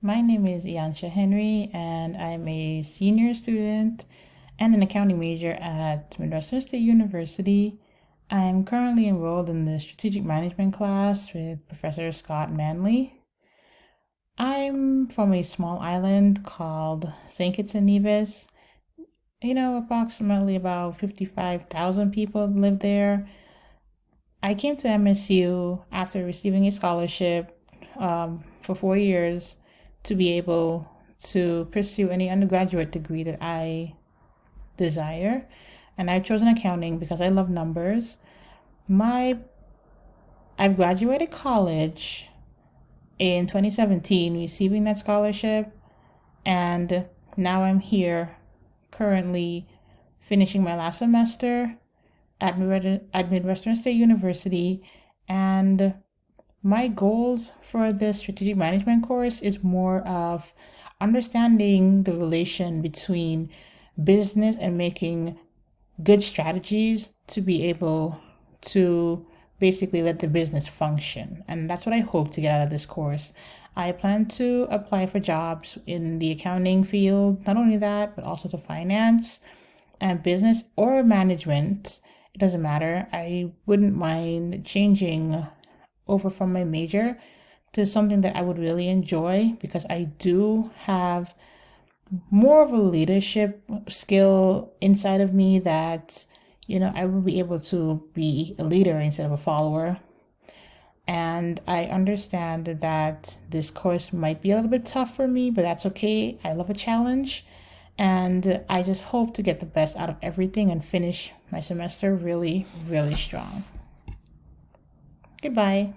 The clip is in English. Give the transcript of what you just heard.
My name is Yansha Henry, and I'm a senior student and an accounting major at Midwestern State University. I'm currently enrolled in the strategic management class with Professor Scott Manley. I'm from a small island called St. Kitts and Nevis. Approximately about 55,000 people live there. I came to MSU after receiving a scholarship for 4 years to be able to pursue any undergraduate degree that I desire. And I've chosen accounting because I love numbers. My I've graduated college in 2017 receiving that scholarship, and now I'm here currently finishing my last semester at Midwestern State University. And my goals for this strategic management course is more of understanding the relation between business and making good strategies to be able to basically let the business function. And that's what I hope to get out of this course. I plan to apply for jobs in the accounting field, not only that, but also to finance and business or management. It doesn't matter. I wouldn't mind changing over from my major to something that I would really enjoy because I do have more of a leadership skill inside of me that, I will be able to be a leader instead of a follower. And I understand that this course might be a little bit tough for me, but that's okay. I love a challenge. And I just hope to get the best out of everything and finish my semester really, really strong. Goodbye.